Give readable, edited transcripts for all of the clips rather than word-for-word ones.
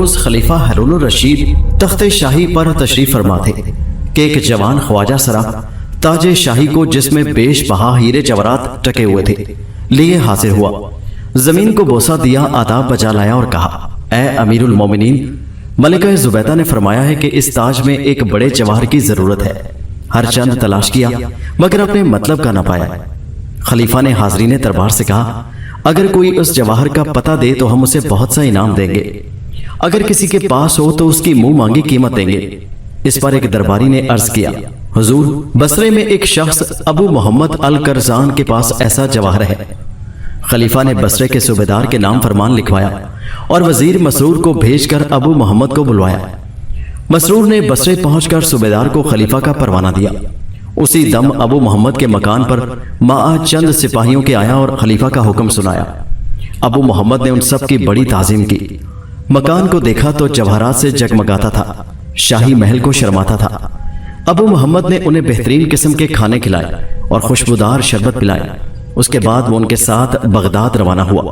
रोज खलीफा हारून रशीद तख्ते शाही पर तशरीफ फरमा थे कि एक जवान ख्वाजा सरा ताजे शाही को, जिसमें बेश बहा हीरे जवाहरात टके हुए थे, लिए हाजिर हुआ। जमीन को बोसा दिया, आदाब बजा लाया और कहा, ए अमीरुल मोमिनीन, मलिका जुबैदा ने फरमाया है कि इस ताज में एक बड़े जवाहर की जरूरत है। हर चंद तलाश किया मगर अपने मतलब का न पाया। खलीफा ने हाजरीन दरबार से कहा, अगर कोई उस जवाहर का पता दे तो हम उसे बहुत सा इनाम देंगे। अगर किसी के पास हो तो उसकी मुंह मांगी कीमत देंगे। इस पर एक दरबारी ने अर्ज किया, हुजूर, बसरे में एक शख्स अबू मोहम्मद अल करजान के पास ऐसा जवाहर है। खलीफा ने बसरे के सूबेदार के नाम फरमान लिखवाया और वजीर मसरूर को भेजकर अबू मोहम्मद को बुलवाया। मसरूर ने बसरे पहुंचकर सूबेदार को खलीफा का परवाना दिया। उसी दम अबू मोहम्मद के मकान पर माआ चंद सिपाहियों के आया और खलीफा का हुक्म सुनाया। अबू मोहम्मद ने उन सब की बड़ी ताजीम की। मकान को देखा तो जवाहरात से जगमगाता था, शाही महल को शर्माता था। अबू मोहम्मद ने उन्हें बेहतरीन किस्म के खाने खिलाए और खुशबूदार शरबत पिलाया। उसके बाद वो उनके साथ बगदाद रवाना हुआ।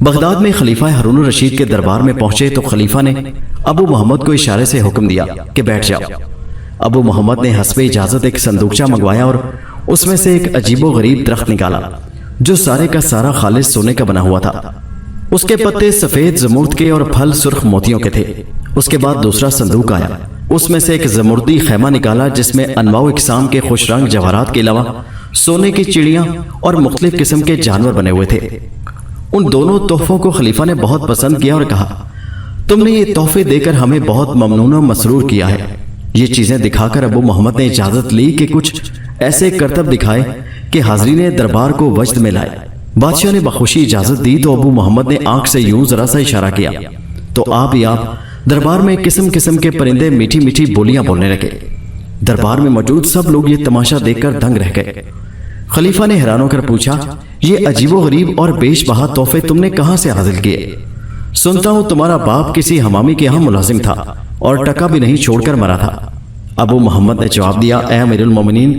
बगदाद में खलीफा हारून रशीद के दरबार में पहुंचे तो खलीफा ने अबू मोहम्मद को इशारे से हुक्म दिया कि बैठ जाओ। अबू मोहम्मद ने हस्बे इजाजत एक संदूकचा मंगवाया और उसमें से एक अजीबो गरीब दरख्त निकाला जो सारे का सारा खालिस सोने का बना हुआ था। उसके पत्ते सफेद जमुर्द के और फल सुर्ख मोतियों के थे। उसके बाद दूसरा संदूक आया, उसमें से एक जमुर्दी खैमा निकाला जिसमें अनवाउ इकसाम के खुश रंग जवाहरात के अलावा सोने की चिड़ियां और मुख्तलिफ किस्म के जानवर बने हुए थे। उन दोनों तोहफों को खलीफा ने बहुत पसंद किया और कहा, तुमने ये तोहफे देकर हमें बहुत ममनून और मसरूर किया है। ये चीजें दिखाकर अबू मोहम्मद ने इजाजत ली कि कुछ ऐसे करतब दिखाए कि हाजरीन दरबार को वजद में लाए। बादशाह ने बखुशी इजाजत दी तो अबू मोहम्मद ने आंख से यूं जरा सा इशारा किया तो आप दरबार में किस्म किस्म के परिंदे मीठी मीठी बोलियां बोलने लगे। दरबार में मौजूद सब लोग ये तमाशा देखकर दंग रह गए। खलीफा ने हैरान होकर पूछा, ये अजीबो गरीब और बेश बहा तोहफे तुमने कहां से हासिल किए? सुनता हूं तुम्हारा बाप किसी हमामी के यहां मुलाजिम था और टका भी नहीं छोड़कर मरा था। अबू मोहम्मद ने जवाब दिया, ए अमीरुल मोमिनीन,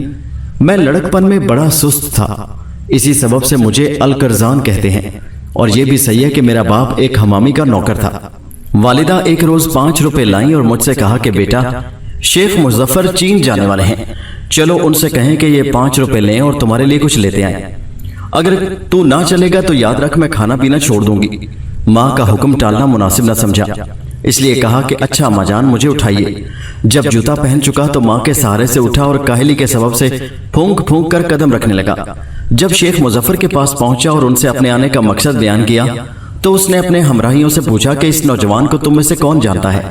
मैं लड़कपन में बड़ा सुस्त था, इसी सबब से मुझे अल करजान कहते हैं और यह भी सही है कि मेरा बाप एक हमामी का नौकर था। वालिदा एक रोज 5 रुपए लाई और मुझसे कहा कि बेटा, शेख मुजफ्फर चीन जाने वाले हैं, चलो उनसे कहें कि ये 5 रुपए लें और तुम्हारे लिए कुछ लेते आए। अगर तू ना चलेगा तो याद रख मैं खाना पीना छोड़ दूंगी। माँ का हुक्म टालना मुनासिब न समझा, इसलिए कहा कि अच्छा अम्मा जान, मुझे उठाइए। जब जूता पहन चुका तो माँ के सहारे से उठा और काहली के सबब से फूंक फूंक कर कदम रखने लगा। जब शेख मुजफ्फर के पास पहुंचा और उनसे अपने आने का मकसद बयान किया तो उसने अपने हमराहियों से पूछा कि इस नौजवान को तुम में से कौन जानता है?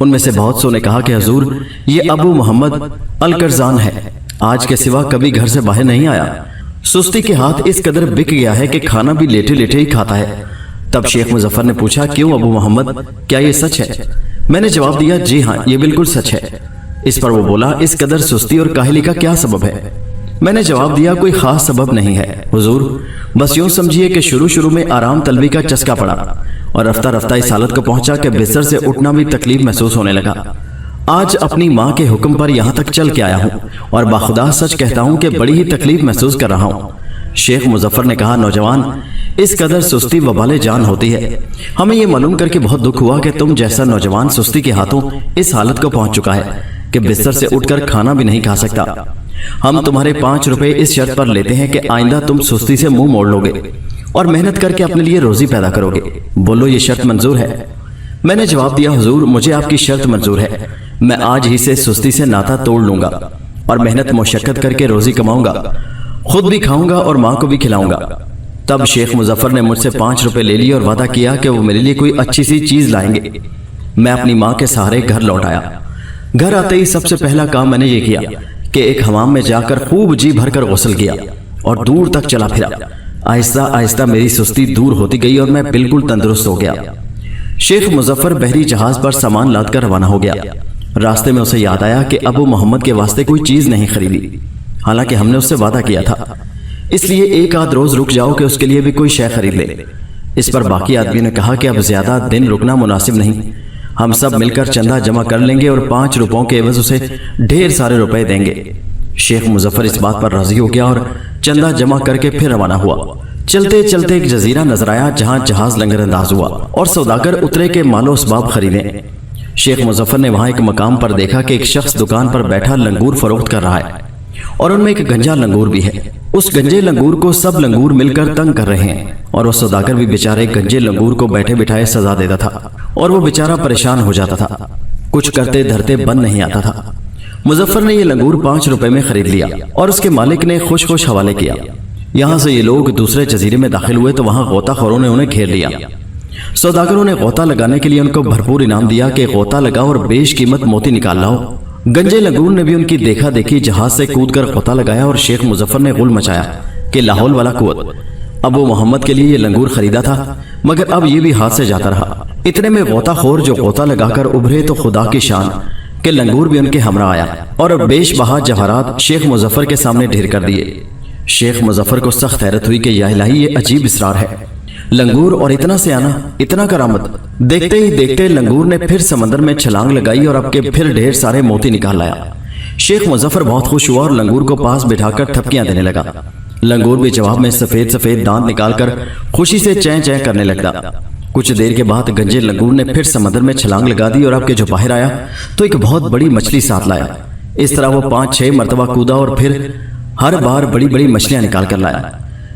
उनमें से बहुत सो ने कहा कि हुजूर, ये अबू मोहम्मद अल करजान है, आज के सिवा कभी घर से बाहर नहीं आया। सुस्ती के हाथ इस कदर बिक गया है कि खाना भी लेटे लेटे ही खाता है। तब शेख मुजफ्फर ने पूछा, क्यों अबू मोहम्मद, क्या ये सच है? मैंने जवाब दिया, जी हाँ, ये बिल्कुल सच है। इस पर वो बोला, इस कदर सुस्ती और काहली का क्या सबब है? मैंने जवाब दिया, कोई खास सबब नहीं है हुजूर, बस यूं समझिए कि शुरू में आराम तलबी का चस्का पड़ा और रफ्ता रफ्ता इस हालत को पहुंचा कि बिस्तर से उठना भी तकलीफ महसूस होने लगा। आज अपनी माँ के हुक्म पर यहाँ तक चल के आया हूँ और बाखुदा सच कहता हूँ कि बड़ी ही तकलीफ महसूस कर रहा हूँ। शेख मुजफ्फर ने कहा, नौजवान, इस कदर सुस्ती वबाले जान होती है। हमें यह मालूम करके बहुत दुख हुआ कि तुम जैसा नौजवान सुस्ती के हाथों इस हालत को पहुंच चुका है कि बिस्तर से उठकर खाना भी नहीं खा सकता। हम तुम्हारे 5 रुपए इस शर्त पर लेते हैं कि आइंदा तुम सुस्ती से मुंह मोड़ लोगे और मेहनत करके अपने लिए रोजी पैदा करोगे। बोलो, ये शर्त मंजूर है? मैंने जवाब दिया, हुजूर, मुझे आपकी शर्त मंजूर है। मैं आज ही से सुस्ती से नाता तोड़ लूंगा और मेहनत मुशक्कत करके रोजी कमाऊंगा, खुद भी खाऊंगा और माँ को भी खिलाऊंगा। तब शेख मुजफ्फर ने मुझसे 5 रुपए ले लिए और वादा किया कि वो मेरे लिए कोई अच्छी सी चीज लाएंगे। मैं अपनी माँ के सहारे घर लौट आया। घर आते ही सबसे पहला काम मैंने ये किया कि एक हमाम में जाकर खूब जी भरकर गुस्ल किया और दूर तक चला फिरा। आहिस्ता आहिस्ता मेरी सुस्ती दूर होती गई और मैं बिल्कुल तंदुरुस्त हो गया। शेख मुजफ्फर बहरी जहाज पर सामान लादकर रवाना हो गया। रास्ते में उसे याद आया कि अबू मोहम्मद के वास्ते कोई चीज नहीं खरीदी, हालांकि हमने उससे वादा किया था, इसलिए एक आध रोज रुक जाओ कि उसके लिए भी कोई शय खरीद ले। इस पर बाकी आदमी ने कहा कि अब ज्यादा दिन रुकना मुनासिब नहीं, हम सब मिलकर चंदा जमा कर लेंगे और 5 रुपयों के एवज उसे ढेर सारे रुपए देंगे। शेख मुजफ्फर इस बात पर राजी हो गया और चंदा जमा करके फिर रवाना हुआ। چلتے چلتے ایک جزیرہ نظر آیا جہاں جہاز لنگر انداز ہوا اور سوداگر اترے کے مال و اسباب خریدیں۔ شیخ مظفر نے وہاں ایک مقام پر دیکھا کہ ایک شخص دکان پر بیٹھا لنگور فروخت کر رہا ہے اور ان میں ایک گنجا لنگور بھی ہے۔ اس گنجے لنگور کو سب لنگور مل کر تنگ کر رہے ہیں اور وہ سوداگر بھی بیچارے گنجے لنگور کو بیٹھے بٹھائے سزا دیتا تھا اور وہ بیچارہ پریشان ہو جاتا تھا، کچھ کرتے دھرتے بند نہیں آتا تھا۔ مظفر نے یہ لنگور 5 روپے میں خرید لیا اور اس کے مالک نے خوش خوش حوالے کیا۔ یہاں سے یہ لوگ دوسرے جزیرے میں داخل ہوئے تو وہاں غوطہ خوروں نے انہیں گھیر لیا۔ سوداگروں نے غوطہ لگانے کے لیے ان کو بھرپور انعام دیا کہ غوطہ لگاؤ اور بیش قیمت موتی نکال لاؤ۔ گنجے لنگور نے بھی ان کی دیکھا دیکھی جہاز سے کود کر غوطہ لگایا اور شیخ مظفر نے غل مچایا کہ لاحول والا قوت۔ اب وہ محمد کے لیے یہ لنگور خریدا تھا مگر اب یہ بھی ہاتھ سے جاتا رہا۔ اتنے میں غوطہ خور جو غوطہ لگا کر ابھرے تو خدا کی شان کہ لنگور بھی ان کے ہمراہ آیا اور بیش بہا جواہرات شیخ مظفر کے سامنے ڈھیر کر دیے۔ شیخ مظفر کو سخت حیرت ہوئی کہ یا الہی یہ عجیب اسرار ہے، لنگور اور اتنا سے آنا، اتنا کرامت۔ دیکھتے ہی دیکھتے لنگور نے پھر سمندر میں چھلانگ لگائی اور اب کے پھر ڈھیر سارے موتی نکال لایا۔ شیخ مظفر بہت خوش ہوا اور لنگور کو پاس بٹھا کر تھپکیاں دینے لگا۔ لنگور بھی جواب میں سفید سفید دانت نکال کر خوشی سے چیں چیں کرنے لگا۔ کچھ دیر کے بعد گنجے لنگور نے پھر سمندر میں چھلانگ لگا دی اور اب کے جو باہر آیا تو ایک بہت بڑی مچھلی ساتھ لایا۔ اس طرح وہ 5-6 مرتبہ کودا اور پھر ہر بار بڑی بڑی مچھلیاں نکال کر لایا۔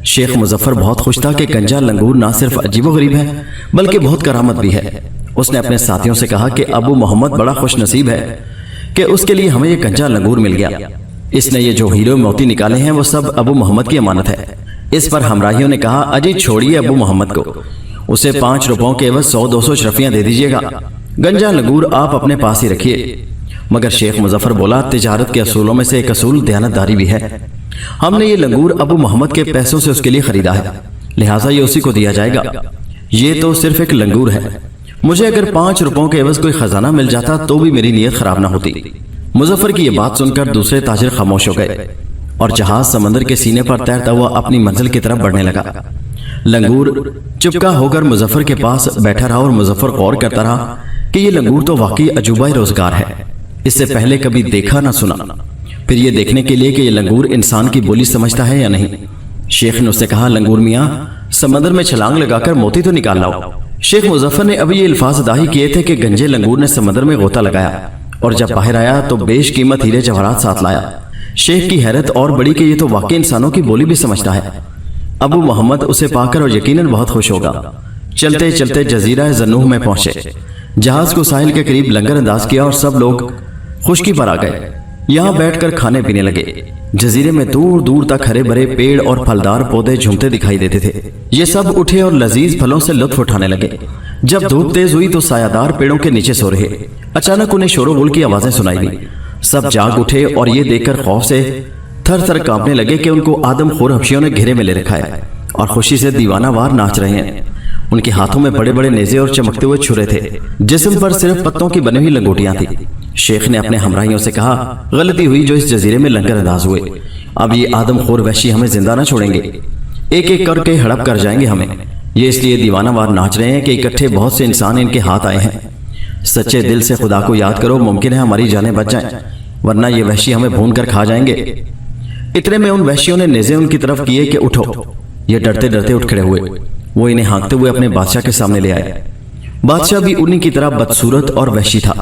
شیخ مظفر بہت خوش تھا کہ گنجا لنگور نہ صرف عجیب و غریب ہے بلکہ بہت کرامت بھی ہے۔ اس نے اپنے ساتھیوں سے کہا کہ ابو محمد بڑا خوش نصیب ہے کہ اس کے لیے ہمیں یہ گنجا لنگور مل گیا۔ اس نے یہ جو ہیرے موتی نکالے ہیں وہ سب ابو محمد کی امانت ہے۔ اس پر ہمراہیوں نے کہا اجی چھوڑیے ابو محمد کو، اسے 5 روپوں کے عوض 100-200 اشرفیاں دے دیجیے گا، گنجا لنگور آپ اپنے پاس ہی رکھیے۔ مگر شیخ مظفر بولا تجارت کے اصولوں میں سے ایک اصول دیانت داری بھی ہے، ہم نے یہ لنگور ابو محمد کے پیسوں سے اس کے لیے خریدا ہے، لہٰذا یہ اسی کو دیا جائے گا۔ یہ تو صرف ایک لنگور ہے، مجھے اگر 5 روپوں کے عوض کوئی خزانہ مل جاتا تو بھی میری نیت خراب نہ ہوتی۔ مظفر کی یہ بات سن کر دوسرے تاجر خاموش ہو گئے اور جہاز سمندر کے سینے پر تیرتا ہوا اپنی منزل کی طرف بڑھنے لگا۔ لنگور چپکا ہو کر مظفر کے پاس بیٹھا رہا اور مظفر غور کرتا رہا کہ یہ لنگور تو واقعی عجوبہ روزگار ہے، اس سے پہلے کبھی دیکھا نہ سنا۔ پھر یہ دیکھنے کے لیے کہ یہ لنگور انسان کی بولی سمجھتا ہے یا نہیں، شیخ نے اس سے کہا لنگور میاں سمندر میں چھلانگ لگا کر موتی تو نکال لاؤ۔ شیخ مظفر نے ابھی یہ الفاظ ادا ہی کیے تھے کہ گنجے لنگور نے سمندر میں غوطہ لگایا اور جب باہر آیا تو بیش قیمت ہیرے جواہرات ساتھ لایا۔ شیخ کی حیرت اور بڑی کہ یہ تو واقعی انسانوں کی بولی بھی سمجھتا ہے۔ ابو محمد اسے پا کر اور یقیناً بہت خوش ہوگا۔ چلتے چلتے جزیرہ زنوح میں پہنچے، جہاز کو ساحل کے قریب لنگر انداز کیا اور سب لوگ خشکی پر آ گئے، یہاں بیٹھ کر کھانے پینے لگے۔ جزیرے میں دور دور تک ہرے بھرے پیڑ اور پھلدار پودے جھومتے دکھائی دیتے تھے۔ یہ سب اٹھے اور لذیذ پھلوں سے لطف اٹھانے لگے۔ جب دھوپ تیز ہوئی تو سایہ دار پیڑوں کے نیچے سو رہے، اچانک انہیں شور و غل کی آوازیں سنائی دی۔ سب جاگ اٹھے اور یہ دیکھ کر خوف سے تھر تھر کانپنے لگے کہ ان کو آدم خور حبشیوں نے گھیرے میں لے رکھا ہے اور خوشی سے دیوانہ وار ناچ رہے ہیں۔ ان کے ہاتھوں میں بڑے بڑے نیزے اور چمکتے ہوئے چھرے تھے، جسم پر صرف پتوں کی بنی ہوئی لنگوٹیاں تھیں۔ شیخ نے اپنے ہمراہیوں سے کہا غلطی ہوئی جو اس جزیرے میں لنگر انداز ہوئے، اب یہ آدم خور وحشی ہمیں زندہ نہ چھوڑیں گے، ایک ایک کر کے ہڑپ کر جائیں گے ہمیں۔ یہ اس لیے دیوانہ وار ناچ رہے ہیں کہ اکٹھے بہت سے انسان ان کے ہاتھ آئے ہیں۔ سچے دل سے خدا کو یاد کرو، ممکن ہے ہماری جانیں بچ جائیں، ورنہ یہ وحشی ہمیں بھون کر کھا جائیں گے۔ اتنے میں ان وحشیوں نے نیزے ان کی طرف کیے کہ اٹھو۔ یہ ڈرتے ڈرتے اٹھ کھڑے ہوئے، وہ انہیں ہانکتے ہوئے اپنے بادشاہ کے سامنے لے آئے۔ بادشاہ بھی انہی کی طرح بدصورت اور وحشی تھا،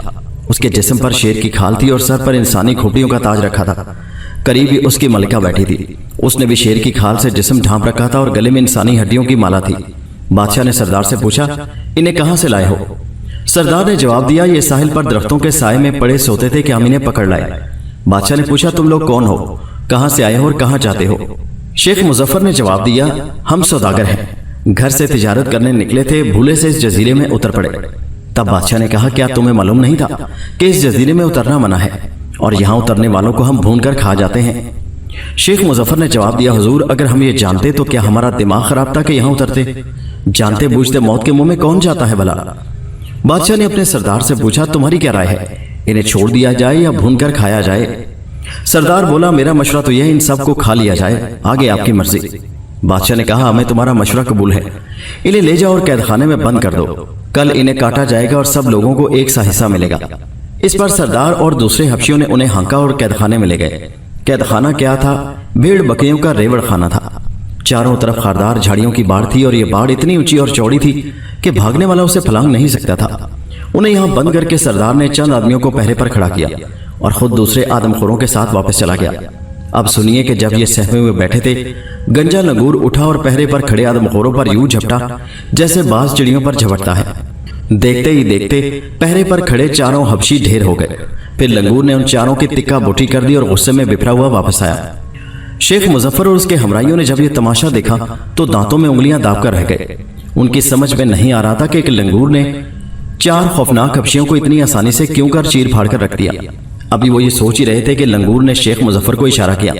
اس کے جسم پر شیر کی کھال تھی اور سر پر انسانی کھوپڑیوں کا تاج رکھا تھا۔ قریب ہی اس کی ملکہ بیٹھی تھی، اس نے بھی شیر کی کھال سے جسم ڈھانپ رکھا تھا اور گلے میں انسانی ہڈیوں کی مالا تھی۔ بادشاہ نے سردار سے پوچھا انہیں کہاں سے لائے ہو؟ سردار نے جواب دیا یہ ساحل پر درختوں کے سائے میں پڑے سوتے تھے کہ ہم انہیں پکڑ لائے۔ بادشاہ نے پوچھا تم لوگ کون ہو، کہاں سے آئے ہو اور کہاں جاتے ہو؟ شیخ مظفر نے جواب دیا ہم سوداگر ہیں، گھر سے تجارت کرنے نکلے تھے، بھولے سے اس جزیرے میں اتر پڑے۔ تب بادشاہ نے کہا کیا تمہیں معلوم نہیں تھا کہ اس جزیرے میں اترنا منع ہے اور یہاں اترنے والوں کو ہم بھون کر کھا جاتے ہیں؟ شیخ مظفر نے جواب دیا حضور اگر ہم یہ جانتے تو کیا ہمارا دماغ خراب تھا کہ یہاں اترتے؟ جانتے بوجھتے موت کے منہ میں کون جاتا ہے بھلا؟ بادشاہ نے اپنے سردار سے پوچھا تمہاری کیا رائے ہے، انہیں چھوڑ دیا جائے یا بھون کر کھایا جائے؟ سردار بولا میرا مشورہ تو یہ ہے ان سب کو کھا لیا جائے، آگے آپ کی مرضی۔ بادشاہ نے کہا ہمیں تمہارا مشورہ قبول ہے، انہیں لے جاؤ اور قید خانے میں بند کر دو، کل انہیں کاٹا جائے گا اور سب لوگوں کو ایک سا حصہ ملے گا۔ اس پر سردار اور دوسرے حبشیوں نے انہیں ہانکا اور قید خانے میں لے گئے۔ قید خانہ کیا تھا؟ بھیڑ بکریوں کا ریوڑ خانہ تھا۔ चारों तरफ खारदार झाड़ियों की बाढ़ थी और ये बाढ़ इतनी ऊंची और चौड़ी थी कि भागने वाला उसे फलांग नहीं सकता था। उन्हें यहाँ बंद करके सरदार ने चंद आदमियों को पहरे पर खड़ा किया और खुद दूसरे आदमखोरों के साथ वापस चला गया। अब सुनिए कि जब ये सहमे हुए बैठे थे, गंजा लंगूर उठा और पहरे पर खड़े आदमखोरों पर यूं झपटा जैसे बाज चिड़ियों पर झपटता है। देखते ही देखते पहरे पर खड़े चारों हबशी ढेर हो गए। फिर लंगूर ने उन चारों की तिक्का बोटी कर दी और गुस्से में बिफरा हुआ वापस आया। शेख मुजफ्फर और उसके हमराइयों ने जब ये तमाशा देखा तो दांतों में उंगलियां दाबकर रह गए। उनकी समझ में नहीं आ रहा था कि एक लंगूर ने 4 खौफनाक हबशियों को इतनी आसानी से क्यों कर चीर फाड़ कर रख दिया। अभी वो ये सोच ही रहे थे कि लंगूर ने शेख मुजफ्फर को इशारा किया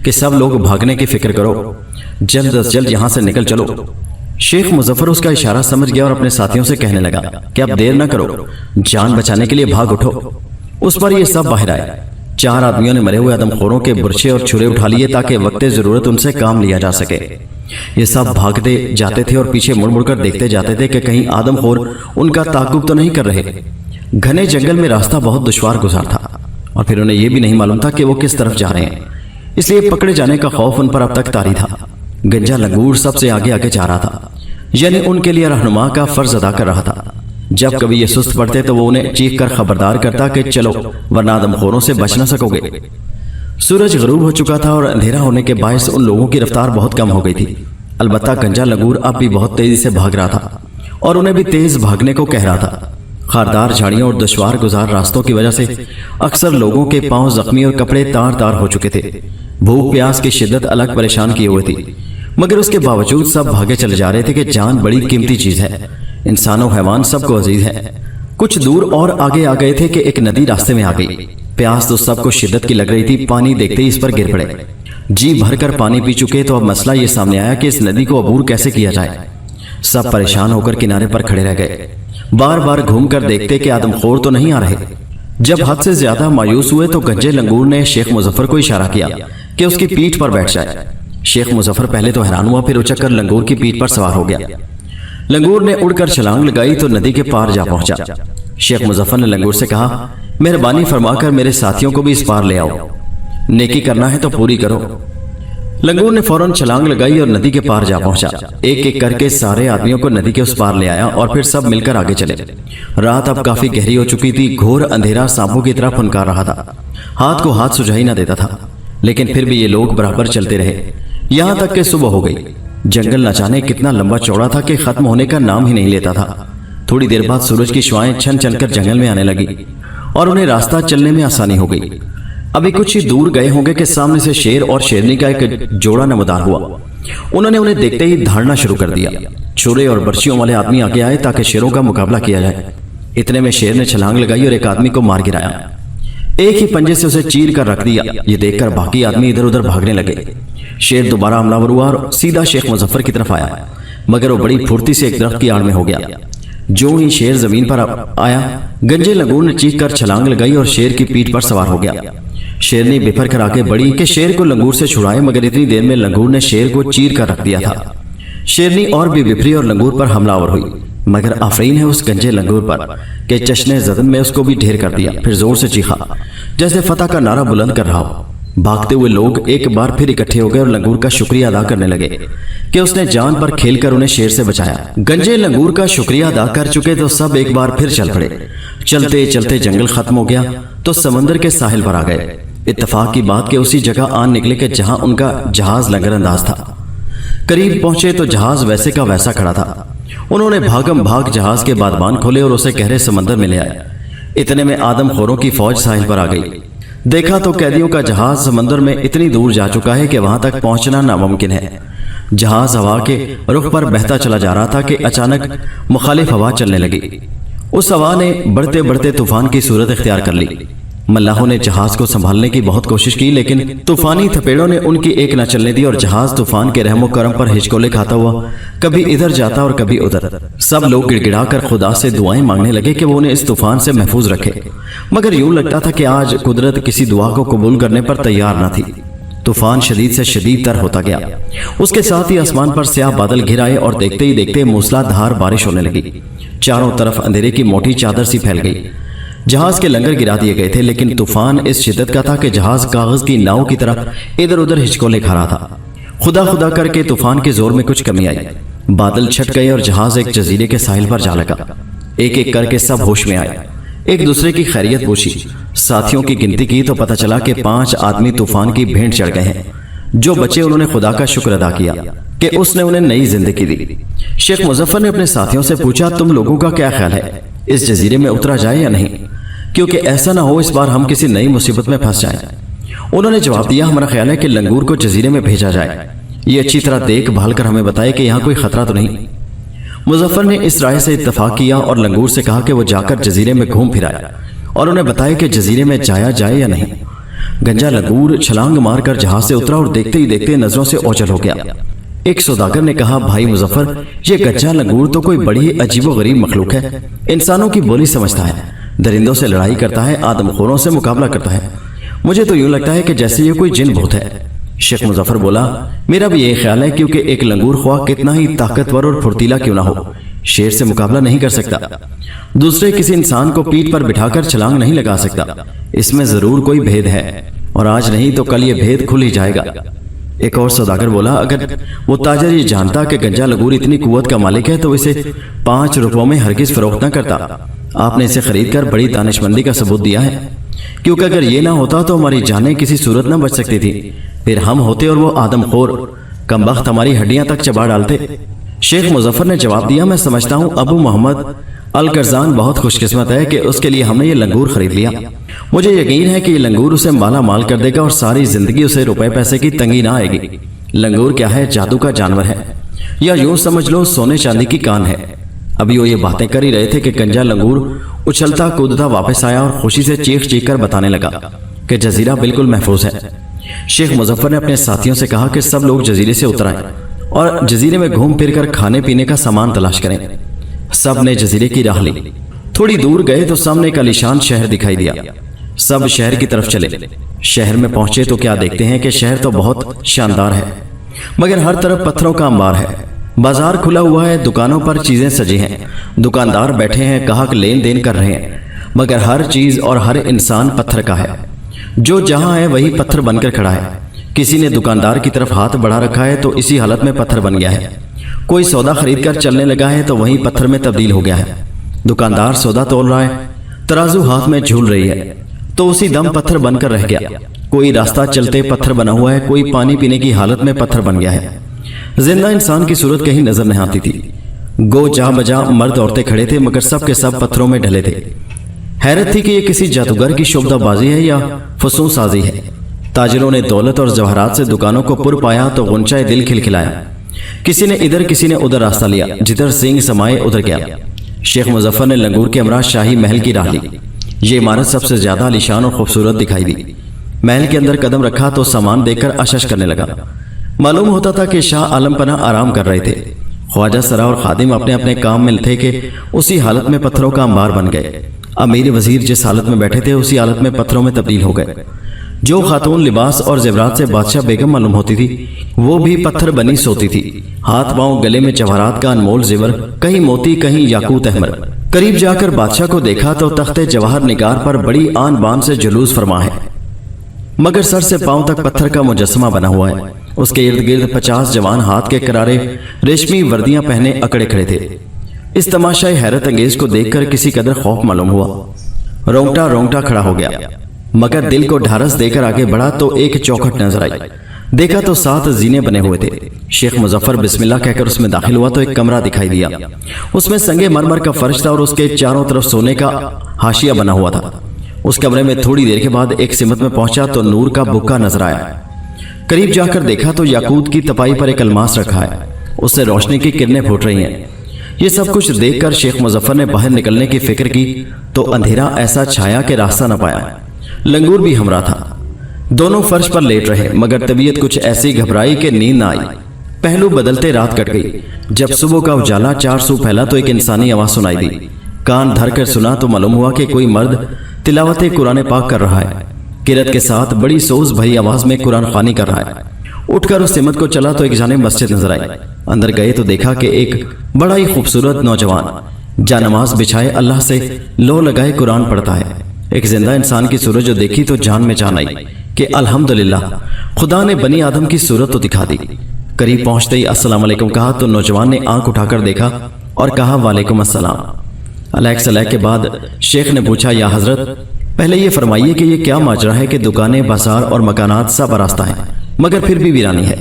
कि सब लोग भागने की फिक्र करो, जल्द अज जल्द यहां से निकल चलो। शेख मुजफ्फर उसका इशारा समझ गया और अपने साथियों से कहने लगा कि अब देर न करो, जान बचाने के लिए भाग उठो। उस पर ये सब बाहर आए। 4 आदमियों ने मरे हुए आदमखोरों के बुरछे और छुरे उठा लिए ताकि वक्त जरूरत उनसे काम लिया जा सके। ये सब भागते जाते थे और पीछे मुड़ मुड़कर देखते जाते थे कि कहीं आदमखोर उनका ताकुब तो नहीं कर रहे। घने जंगल में रास्ता बहुत दुश्वार गुजार था और फिर उन्हें यह भी नहीं मालूम था कि वो किस तरफ जा रहे हैं, इसलिए पकड़े जाने का खौफ उन पर अब तक तारी था। गंजा लंगूर सबसे आगे आगे जा रहा था, यानी उनके लिए रहनुमा का फर्ज अदा कर रहा था। जब कभी ये सुस्त पड़ते तो वो उन्हें चीख कर खबरदार करता कि चलो वरना आदमखोरों से बच न सकोगे। सूरज गरूब हो चुका था और अंधेरा होने के बायस उन लोगों की रफ्तार बहुत कम हो गई थी। अलबत्ता गंजा लंगूर अब भी बहुत तेजी से भाग रहा था और उन्हें भी तेज भागने को कह रहा था। खारदार झाड़ियों और दुश्वार गुजार रास्तों की वजह से अक्सर लोगों के पांव जख्मी और कपड़े तार तार हो चुके थे। भूख प्यास की शिद्दत अलग परेशान किए हुए थी, मगर उसके बावजूद सब भागे चले जा रहे थे कि जान बड़ी कीमती चीज है, इंसानों हैवान सबको अजीज है। कुछ दूर और आगे आ गए थे कि एक नदी रास्ते में आ गई। प्यास तो सबको शिद्दत की लग रही थी, पानी देखते ही इस पर गिर पड़े। जी भरकर पानी पी चुके तो अब मसला ये सामने आया कि इस नदी को अबूर कैसे किया जाए। सब परेशान होकर किनारे पर खड़े रह गए, बार बार घूमकर देखते कि आदमखोर तो नहीं आ रहे। जब हद से ज्यादा मायूस हुए तो गंजे लंगूर ने शेख मुजफ्फर को इशारा किया कि उसकी पीठ पर बैठ जाए। शेख मुजफ्फर पहले तो हैरान हुआ, फिर उचक कर लंगूर की पीठ पर सवार हो गया। लंगूर ने उड़कर छलांग लगाई तो नदी के पार जा पहुंचा। शेख मुजफ्फर ने लंगूर से कहा, मेहरबानी फरमाकर मेरे साथियों को भी इस पार ले आओ, नेकी करना है तो पूरी करो। लंगूर ने फौरन छलांग लगाई और नदी के पार जा पहुंचा। एक एक करके सारे आदमियों को नदी के उस पार ले आया और फिर सब मिलकर आगे चले। रात अब काफी गहरी हो चुकी थी, घोर अंधेरा सांपों की तरह फनकार रहा था। हाथ को हाथ सुझाई ना देता था, लेकिन फिर भी ये लोग बराबर चलते रहे, यहां तक कि सुबह हो गई। जंगल न जाने कितना लंबा चौड़ा था कि खत्म होने का नाम ही नहीं लेता था। थोड़ी देर बाद सूरज की शुआएं छन छन कर जंगल में आने लगी और उन्हें रास्ता चलने में आसानी हो गई। अभी कुछ ही दूर गए होंगे कि सामने से शेर और शेरनी का एक जोड़ा नमदार हुआ। उन्होंने उन्हें देखते ही धाड़ना शुरू कर दिया। छुरे और बर्छियों वाले आदमी आगे आए ताकि शेरों का मुकाबला किया जाए। इतने में शेर ने छलांग लगाई और एक आदमी को मार गिराया। एक ही पंजे से उसे चीर कर रख दिया। ये देखकर बाकी आदमी इधर उधर भागने लगे। शेर दोबारा हमलावर हुआ और सीधा शेख मुजफ्फर की तरफ आया, मगर वो बड़ी फुर्ती से एक दरख्त की आड़ में हो गया। जो ही शेर जमीन पर आया, गंजे लंगूर ने चीख कर छलांग लगाई और शेर की पीठ पर सवार हो गया। शेरनी बिफर कर आगे बढ़ी कि शेर को लंगूर से छुड़ाए, मगर इतनी देर में लंगूर ने शेर को चीर कर रख दिया था। शेरनी और भी बिफरी और लंगूर पर हमलावर हुई, मगर आफरीन है उस गंजे लंगूर पर कि चश्ने जदन में उसको भी ढेर कर दिया। फिर जोर से चीखा जैसे फतह का नारा बुलंद कर रहा हो। भागते हुए लोग एक बार फिर इकट्ठे हो गए और लंगूर का शुक्रिया अदा करने लगे कि उसने जान पर खेलकर उन्हें शेर से बचाया। गंजे लंगूर का शुक्रिया अदा कर चुके तो सब एक बार फिर चल पड़े। चलते चलते जंगल खत्म हो गया तो समंदर के साहिल पर आ गए। इत्तेफाक की बात कि उसी जगह आन निकले कि जहां उनका जहाज लंगर अंदाज था। करीब पहुंचे तो जहाज वैसे का वैसा खड़ा था। उन्होंने भागम भाग जहाज के बादबान खोले और उसे गहरे समंदर में ले आए। इतने में आदमखोरों की फौज साहिल पर आ गई। देखा तो कैदियों का जहाज समंदर में इतनी दूर जा चुका है कि वहां तक पहुंचना नामुमकिन है। जहाज हवा के रुख पर बहता चला जा रहा था कि अचानक मुखालिफ हवा चलने लगी। उस हवा ने बढ़ते बढ़ते तूफान की सूरत इख्तियार कर ली। मल्लाहों ने जहाज को संभालने की बहुत कोशिश की, लेकिन तूफानी थपेड़ों ने उनकी एक न चलने दी और जहाज तूफान के रहमो करम पर हिचकोले खाता हुआ कभी इधर जाता और कभी उधर। सब लोग गिड़गिड़ा कर खुदा से दुआएं मांगने लगे कि वो उन्हें इस तूफान से महफूज रखे, मगर यूं लगता था कि आज कुदरत किसी दुआ को कबूल करने पर तैयार न थी। तूफान शदीद से शदीद तर होता गया। उसके साथ ही आसमान पर स्याह बादल घिर आए और देखते ही देखते मूसलाधार बारिश होने लगी। चारों तरफ अंधेरे की मोटी चादर सी फैल गई। जहाज के लंगर गिरा दिए गए थे, लेकिन तूफान इस शिद्दत का था कि जहाज कागज की नाव की तरह इधर उधर हिचकोले खा रहा था। खुदा खुदा करके तूफान के जोर में कुछ कमी आई। बादल छट गए और जहाज एक जजीरे के साहिल पर जा लगा। एक एक करके सब होश में आए, एक दूसरे की खैरियत पूछी। साथियों की गिनती की तो पता चला कि 5 आदमी तूफान की भेंट चढ़ गए हैं। जो बचे उन्होंने खुदा का शुक्र अदा किया कि उसने उन्हें नई जिंदगी दी। शेख मुजफ्फर ने अपने साथियों से पूछा, तुम लोगों का क्या ख्याल है, इस जजीरे में उतरा जाए या नहीं, क्योंकि ऐसा ना हो इस बार हम किसी नई मुसीबत में फंस जाएं। उन्होंने जवाब दिया, हमारा ख्याल है कि लंगूर को जजीरे में भेजा जाए, ये अच्छी तरह देखभाल कर हमें बताए कि यहाँ कोई खतरा तो नहीं। मुजफ्फर ने इस राय से इत्तफाक किया और लंगूर से कहा कि वो जाकर जजीरे में घूम फिराए और उन्हें बताया कि जजीरे में जाया जाए या नहीं। गंजा लंगूर छलांग मारकर जहाज से उतरा और देखते ही देखते नजरों से ओझल हो गया। एक सौदागर ने कहा, भाई मुजफ्फर, ये गंजा लंगूर तो कोई बड़ी अजीबोगरीब मखलूक है। इंसानों की बोली समझता है, दरिंदों से लड़ाई करता है, आदमखोरों से मुकाबला करता है। मुझे तो यूं लगता है कि जैसे ये कोई जिन भूत है। शेख मुजफ्फर बोला, मेरा भी यही ख्याल है, क्योंकि एक लंगूर ख्वाह कितना ही ताकतवर और फुर्तीला क्यों ना हो, शेर से मुकाबला नहीं कर सकता। दूसरे किसी इंसान को पीठ पर बिठाकर छलांग नहीं लगा सकता। इसमें जरूर कोई भेद है और आज नहीं तो कल ये भेद खुल ही जाएगा। एक और सौदागर बोला, अगर वो ताजर ये जानता कि गंजा लंगूर इतनी कुव्वत का मालिक है तो इसे 5 रुपयों में हरगिज फरोख्त न करता। आपने इसे खरीद कर बड़ी दानिशमंदी का सबूत दिया है, क्योंकि अगर ये ना होता तो हमारी जानें किसी सूरत न बच सकती थी। फिर हम होते और वो आदमखोर कमबख्त हमारी हड्डियां तक चबा डालते। शेख मुजफ्फर ने जवाब दिया, मैं समझता हूँ अबू मोहम्मद अल-कर्जान बहुत खुशकिस्मत है कि उसके लिए हमने ये लंगूर खरीद लिया। मुझे यकीन है कि ये लंगूर उसे माला माल कर देगा और सारी जिंदगी उसे रुपए पैसे की तंगी ना आएगी। लंगूर क्या है, जादू का जानवर है, या यूं समझ लो सोने चांदी की कान है। अभी वो ये बातें कर ही रहे थे कि गंजा लंगूर उछलता कूदता वापस आया और खुशी से चीख चीख कर बताने लगा कि जजीरा बिल्कुल महफूज है। शेख मुजफ्फर ने अपने साथियों से कहा कि सब लोग जजीरे से उतर आए और जजीरे में घूम फिर कर खाने पीने का सामान तलाश करें। सब ने जजीरे की राह ली। थोड़ी दूर गए तो सामने एक आलीशान शहर दिखाई दिया। सब शहर की तरफ चले। शहर में पहुंचे तो क्या देखते हैं कि शहर तो बहुत शानदार है, मगर हर तरफ पत्थरों का अंबार है। बाजार खुला हुआ है, दुकानों पर चीजें सजी हैं, दुकानदार बैठे हैं, ग्राहक लेन देन कर रहे हैं, मगर हर चीज और हर इंसान पत्थर का है। जो जहां है वही पत्थर बनकर खड़ा है। किसी ने दुकानदार की तरफ हाथ बढ़ा रखा है तो इसी हालत में पत्थर बन गया है। कोई सौदा खरीद कर चलने लगा है तो वही पत्थर में तब्दील हो गया है। दुकानदार सौदा तोल रहा है, तराजू हाथ में झूल रही है तो उसी दम पत्थर बनकर रह गया। कोई रास्ता चलते पत्थर बना हुआ है, कोई पानी पीने की हालत में पत्थर बन गया है। जिंदा इंसान की सूरत कहीं नजर नहीं आती थी। गो जा बजा मर्द औरतें खड़े थे, मगर सब के सब पत्थरों में ढले थे। हैरत थी कि ये किसी जादूगर की शोबदाबाजी है या फसूं साजी है। ताजिरों ने दौलत और जवाहरात से दुकानों को पुर पाया तो गुंचाए दिल खिलखिलाया। किसी ने इधर किसी ने उधर रास्ता लिया, जिधर सिंह समाये उधर गया। शेख मुजफ्फर ने लंगूर के हमरा शाही महल की राह ली। ये इमारत सबसे ज्यादा आलीशान और खूबसूरत दिखाई दी। महल के अंदर कदम रखा तो सामान देखकर आशश करने लगा। मालूम होता था कि शाह आलम पना आराम कर रहे थे। ख्वाजा सरा और खादिम अपने अपने काम में थे कि उसी हालत में पत्थरों का अंबार बन गए। अमीर वजीर जिस हालत में बैठे थे उसी हालत में पत्थरों में तब्दील हो गए। जो खातून लिबास और जेवरात से बादशाह बेगम मालूम होती थी वो भी पत्थर बनी सोती थी। हाथ पांव गले में जवाहरात का अनमोल जेवर, कहीं मोती कहीं याकूत अहमर। करीब जाकर बादशाह को देखा तो तख्ते जवाहर निगार पर बड़ी आन बान से जुलूस फरमा है, मगर सर से पांव तक पत्थर का मुजस्समा बना हुआ है। उसके इर्द गिर्द 50 जवान हाथ के करारे रेशमी वर्दियां पहने अकड़े खड़े थे। इस तमाशाई हैरत अंगेज को देखकर किसी कदर खौफ मालूम हुआ। रोंगटा रोंगटा खड़ा हो गया, मगर दिल को ढारस देकर आगे बढ़ा तो एक चौखट नजर आई। देखा तो 7 जीने बने हुए थे। शेख मुजफ्फर बिस्मिल्लाह कहकर उसमें दाखिल हुआ तो एक कमरा दिखाई दिया। उसमें संगे मरमर का फर्श था और उसके चारों तरफ सोने का हाशिया बना हुआ था। उस कमरे में थोड़ी देर के बाद एक सिमत में पहुंचा तो नूर का बुक्का नजर आया। करीब जाकर देखा तो याकूत की तपाई पर एक अलमास रखा है, उससे रोशनी की किरणें फूट रही हैं। ये सब कुछ देखकर शेख मुजफ्फर ने बाहर निकलने की फिक्र की तो अंधेरा ऐसा छाया कि रास्ता न पाया। लंगूर भी हमरा था। दोनों फर्श पर लेट रहे, मगर तबीयत कुछ ऐसी घबराई कि नींद न आई। पहलू बदलते रात कट गई। जब सुबह का उजाला 4 सू फैला तो एक इंसानी आवाज सुनाई दी। कान धर कर सुना तो मालूम हुआ कि कोई मर्द तिलावत कुरान पाक कर रहा है। किरत के साथ बड़ी सोज भरी आवाज में कुरान खानी कर रहा है। उठकर उस सिमत को चला तो एक जानिब मस्जिद नजर आई। अंदर गए तो देखा कि एक बड़ा ही खूबसूरत नौजवान जानमाज बिछाए अल्लाह से लो लगाए कुरान पढ़ता है। एक जिंदा इंसान की सूरत जो देखी तो जान में जान आई कि अल्हम्दुलिल्लाह, खुदा ने बनी आदम की सूरत तो दिखा दी। करीब पहुंचते ही अस्सलाम वालेकुम कहा तो नौजवान ने आंख उठाकर देखा और कहा वालेकुम अस्सलाम। अलैक सलैक के बाद शेख ने पूछा, या हजरत, पहले ये फरमाइए कि ये क्या माजरा है कि दुकानें, बाजार और मकानात सब रास्ता हैं, मगर फिर भी वीरानी है।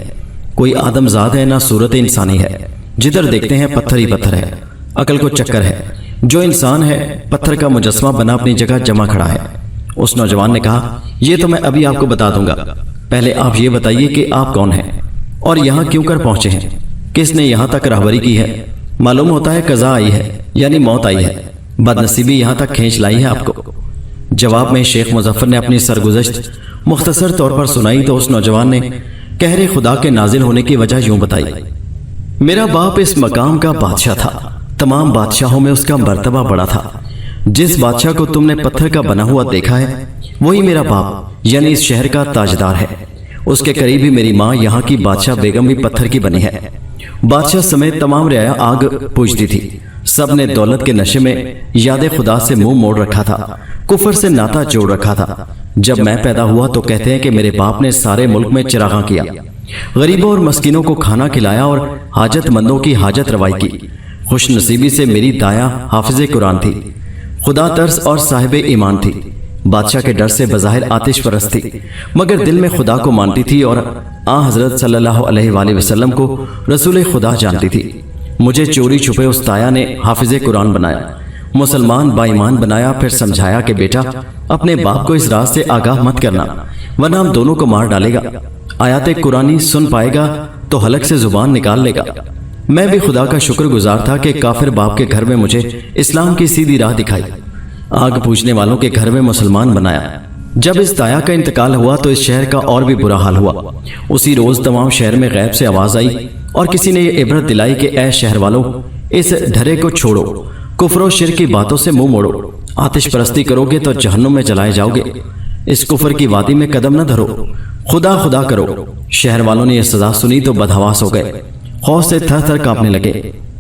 कोई आदमजाद है ना सूरत इंसानी है। जिधर देखते हैं पत्थर ही पत्थर है, अकल को चक्कर है। जो इंसान है पत्थर का मुजस्मा बना अपनी जगह जमा खड़ा है। उस नौजवान ने कहा, ये तो मैं अभी आपको बता दूंगा, पहले आप ये बताइए कि आप कौन हैं और यहाँ क्यों कर पहुंचे हैं, किसने यहाँ तक राहबरी की है। मालूम होता है कज़ा आई है, यानी मौत आई है, बदनसीबी यहाँ तक खींच लाई है आपको। जवाब में शेख मुजफ्फर ने अपनी सरगुज़श्त मुख्तसर तौर पर सुनाई तो उस नौजवान ने कहरे खुदा के नाजिल होने की वजह यूं बताई, मेरा बाप इस मकाम का बादशाह था, तमाम बादशाहों में उसका मर्तबा बड़ा था। जिस बादशाह को तुमने पत्थर का बना हुआ देखा है वही मेरा बाप यानी इस शहर का ताजदार है। उसके करीब ही मेरी माँ यहाँ की बादशाह बेगम भी पत्थर की बनी है। बादशाह समेत तमाम रियाया आग पूजती थी। सब ने दौलत के नशे में याद खुदा से मुंह मोड़ रखा था, कुफर से नाता जोड़ रखा था। जब मैं पैदा हुआ तो कहते हैं कि मेरे बाप ने सारे मुल्क में चिरागा किया, गरीबों और मस्किनों को खाना खिलाया और हाजतमंदों की हाजत रवाई की। खुश नसीबी से मेरी दाया हाफिज़े कुरान थी, खुदा तरस और साहिब ईमान थी। बादशाह के डर से बज़ाहिर आतिश परस्त थी, मगर दिल में खुदा को मानती थी और हज़रत सल्लल्लाहु अलैहि वसल्लम को रसूल खुदा जानती थी। मुझे चोरी छुपे उस ताया ने हाफिज़े कुरान बनाया, मुसलमान बाईमान बनाया, फिर समझाया कि बेटा अपने बाप को इस राज से आगाह मत करना वरना हम दोनों को मार डालेगा। आयात कुरानी सुन पाएगा तो हलक से जुबान निकाल लेगा। मैं भी खुदा का शुक्रगुजार था कि काफिर बाप के घर में मुझे इस्लाम की सीधी राह दिखाई, आग पूजने वालों के घर में मुसलमान बनाया। जब इस ताया का इंतकाल हुआ तो इस शहर का और भी बुरा हाल हुआ। उसी रोज तमाम शहर में गैब से आवाज आई और किसी ने ये इबरत दिलाई कि ऐ शहर वालों, इस ढरे को छोड़ो, कुफ्र और शिर्क की बातों से मुंह मोड़ो। आतिश परस्ती करोगे तो जहन्नुम में जलाए जाओगे। इस कुफर की वादी में कदम न धरो, खुदा खुदा करो। शहर वालों ने यह सजा सुनी तो बदहवास हो गए, खौफ से थर थर कांपने लगे।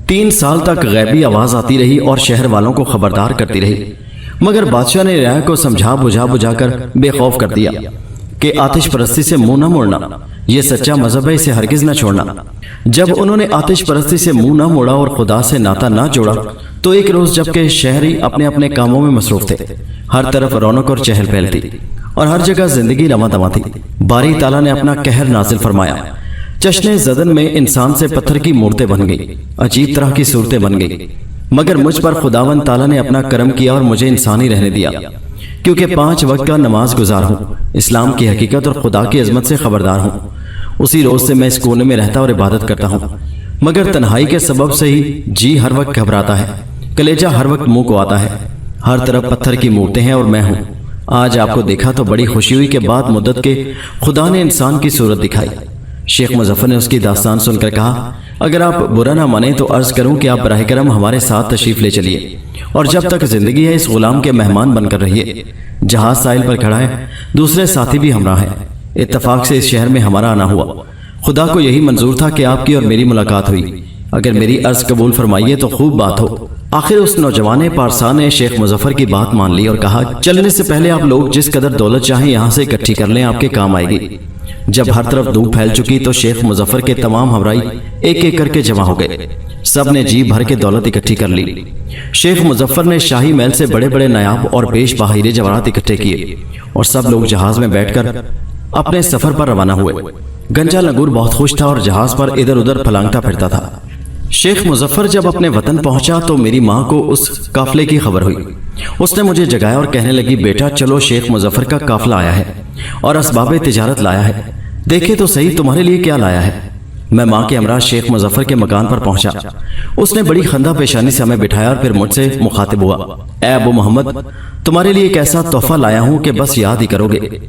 3 साल तक गैबी आवाज आती रही और शहर वालों को खबरदार करती रही, मगर बादशाह ने रियाया को समझा बुझा कर बेखौफ कर दिया कि आतिश परस्ती से मुंह न मोड़ना, यह सच्चा मजहब है, इसे हरगिज न छोड़ना। जब उन्होंने आतिश परस्ती से मुंह न मोड़ा और खुदा से नाता न जोड़ा तो एक रोज जबकि शहरी अपने अपने कामों में मसरूफ थे, हर तरफ रौनक और चहल पहल थी और हर जगह जिंदगी रवा दवा थी। बारी ताला ने अपना कहर नाजिल फरमाया। चश्ने ज़दन में इंसान से पत्थर की मूर्तें बन गई, अजीब तरह की सूरतें बन गई, मगर मुझ पर खुदावन ताला ने अपना करम किया और मुझे इंसान ही रहने दिया, क्योंकि 5 वक्त का नमाज गुजार हूँ, इस्लाम की हकीकत और खुदा की अजमत से खबरदार हूँ। उसी रोज से मैं इस कोने में रहता और इबादत करता हूँ, मगर तन्हाई के सबब से ही जी हर वक्त घबराता है, कलेजा हर वक्त मुंह को आता है। हर तरफ पत्थर की मूर्तें हैं और मैं हूँ। आज आपको देखा तो बड़ी खुशी हुई कि बाद मुद्दत के खुदा ने इंसान की सूरत दिखाई। शेख मुजफ्फर ने उसकी दास्तान सुनकर कहा, अगर आप बुरा ना माने तो अर्ज करूं कि आप बराह करम हमारे साथ तशरीफ ले चलिए और जब तक जिंदगी है इस गुलाम के मेहमान बनकर रहिए। जहाज साहिल पर खड़ा है, दूसरे साथी भी हमरा हैं। इत्तफाक से इस शहर में हमारा आना हुआ, खुदा को यही मंजूर था कि आपकी और मेरी मुलाकात हुई। अगर मेरी अर्ज कबूल फरमाइए तो खूब बात हो। आखिर उस नौजवान पारसा ने शेख मुजफ्फर की बात मान ली और कहा, चलने से पहले आप लोग जिस कदर दौलत चाहें यहाँ से इकट्ठी कर लें, आपके काम आएगी। जब हर तरफ धूप फैल चुकी तो शेख मुजफ्फर के तमाम हमराई एक एक करके जमा हो गए। सब ने जी भर के दौलत इकट्ठी कर ली। शेख मुजफ्फर ने शाही महल से बड़े बड़े नायाब और बेश बहाईरे जवाहरात इकट्ठे किए और सब लोग जहाज में बैठकर अपने सफर पर रवाना हुए। गंजा लंगूर बहुत खुश था और जहाज पर इधर उधर फलांगता फिरता था। शेख मुजफ्फर जब अपने वतन पहुंचा तो मेरी माँ को उस काफले की खबर हुई। उसने मुझे जगाया और कहने लगी, बेटा चलो, शेख मुजफ्फर का काफला आया है और असबाब तिजारत लाया है, देखे तो सही तुम्हारे लिए क्या लाया है। मैं माँ के हमरा शेख मुजफ्फर के मकान पर पहुंचा। उसने बड़ी खंदा पेशानी से हमें बिठाया और फिर मुझसे मुखातिब हुआ, ए अबू मोहम्मद, तुम्हारे लिए एक ऐसा तोहफा लाया हूं कि बस याद ही करोगे।